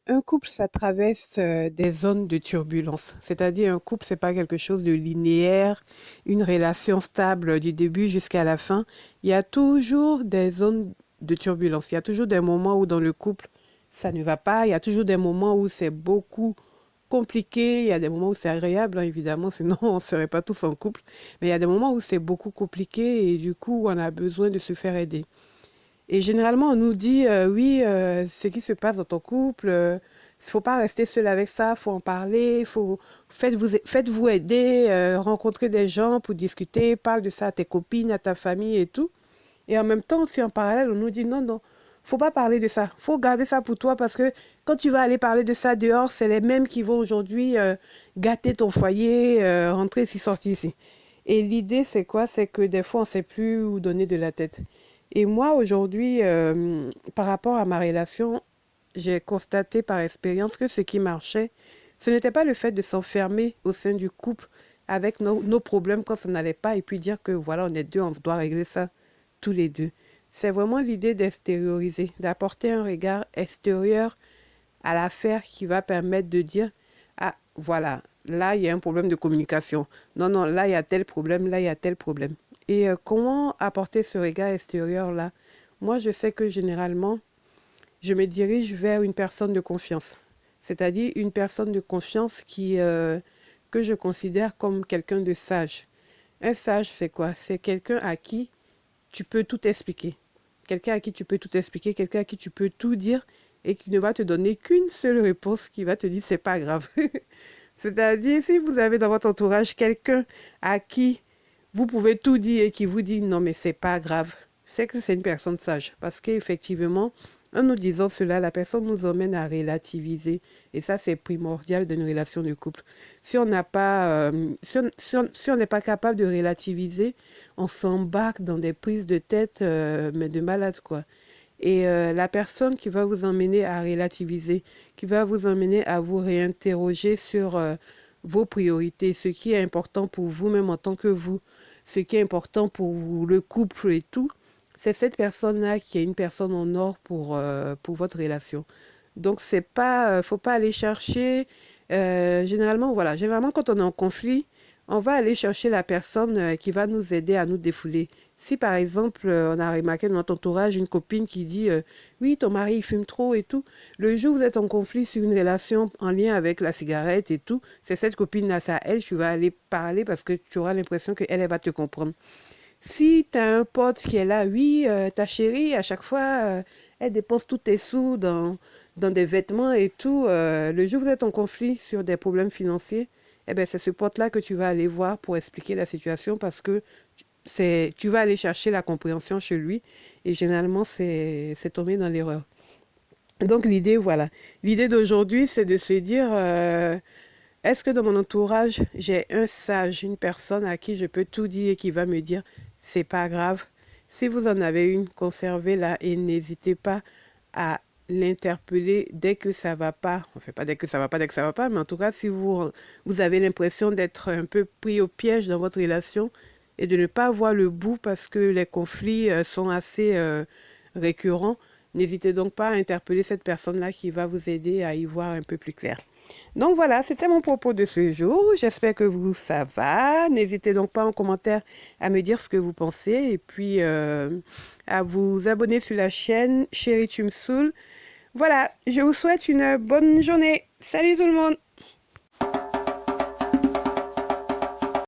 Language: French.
Un couple, ça traverse des zones de turbulence. C'est-à-dire, un couple, c'est pas quelque chose de linéaire, une relation stable du début jusqu'à la fin. Il y a toujours des zones de turbulence. Il y a toujours des moments où dans le couple, ça ne va pas. Il y a toujours des moments où c'est beaucoup compliqué. Il y a des moments où c'est agréable, hein, évidemment, sinon on ne serait pas tous en couple. Mais il y a des moments où c'est beaucoup compliqué et du coup, on a besoin de se faire aider. Et généralement, on nous dit, oui, ce qui se passe dans ton couple, il faut pas rester seul avec ça, faut en parler, faites-vous aider, rencontrer des gens pour discuter, parle de ça à tes copines, à ta famille et tout. Et en même temps, aussi en parallèle, on nous dit, non, non, faut pas parler de ça, faut garder ça pour toi parce que quand tu vas aller parler de ça dehors, c'est les mêmes qui vont aujourd'hui gâter ton foyer, rentrer ici, sortir ici. Et l'idée, c'est quoi? C'est que des fois, on sait plus où donner de la tête. Et moi, aujourd'hui, par rapport à ma relation, j'ai constaté par expérience que ce qui marchait, ce n'était pas le fait de s'enfermer au sein du couple avec nos problèmes quand ça n'allait pas et puis dire que voilà, on est deux, on doit régler ça tous les deux. C'est vraiment l'idée d'extérioriser, d'apporter un regard extérieur à l'affaire qui va permettre de dire, ah, voilà, là, il y a un problème de communication. Non, non, là, il y a tel problème, là, il y a tel problème. Et comment apporter ce regard extérieur-là? Moi, je sais que généralement, je me dirige vers une personne de confiance. C'est-à-dire une personne de confiance que je considère comme quelqu'un de sage. Un sage, c'est quoi? C'est quelqu'un à qui tu peux tout expliquer. Quelqu'un à qui tu peux tout expliquer, quelqu'un à qui tu peux tout dire et qui ne va te donner qu'une seule réponse qui va te dire c'est pas grave. C'est-à-dire, si vous avez dans votre entourage quelqu'un à qui vous pouvez tout dire et qui vous dit non, mais c'est pas grave, c'est que c'est une personne sage. Parce qu'effectivement, en nous disant cela, la personne nous emmène à relativiser. Et ça, c'est primordial dans une relation de couple. Si on n'a pas, si on n'est pas capable de relativiser, on s'embarque dans des prises de tête, mais de malade, quoi. Et la personne qui va vous emmener à relativiser, qui va vous emmener à vous réinterroger sur vos priorités, ce qui est important pour vous-même en tant que vous, ce qui est important pour vous, le couple et tout, c'est cette personne-là qui est une personne en or pour votre relation. Donc, c'est pas, faut pas aller chercher. Généralement, voilà, généralement, quand on est en conflit, on va aller chercher la personne qui va nous aider à nous défouler. Si par exemple, on a remarqué dans notre entourage une copine qui dit oui, ton mari il fume trop et tout, le jour où vous êtes en conflit sur une relation en lien avec la cigarette et tout, c'est cette copine-là, c'est à elle, tu vas aller parler parce que tu auras l'impression qu'elle elle va te comprendre. Si tu as un pote qui est là, oui, ta chérie, à chaque fois, elle dépense tous tes sous dans des vêtements et tout. Le jour où vous êtes en conflit sur des problèmes financiers, eh ben, c'est ce pote-là que tu vas aller voir pour expliquer la situation parce que tu vas aller chercher la compréhension chez lui et généralement, c'est tomber dans l'erreur. Donc, l'idée, voilà. L'idée d'aujourd'hui, c'est de se dire, est-ce que dans mon entourage, j'ai un sage, une personne à qui je peux tout dire et qui va me dire, c'est pas grave. Si vous en avez une, conservez-la et n'hésitez pas à l'interpeller dès que ça va pas. Enfin, pas dès que ça va pas, dès que ça va pas, mais en tout cas, si vous avez l'impression d'être un peu pris au piège dans votre relation et de ne pas voir le bout parce que les conflits sont assez récurrents, n'hésitez donc pas à interpeller cette personne-là qui va vous aider à y voir un peu plus clair. Donc voilà, c'était mon propos de ce jour. J'espère que vous, ça va. N'hésitez donc pas en commentaire à me dire ce que vous pensez et puis à vous abonner sur la chaîne Chérie Tu me saoules. Voilà, je vous souhaite une bonne journée. Salut tout le monde!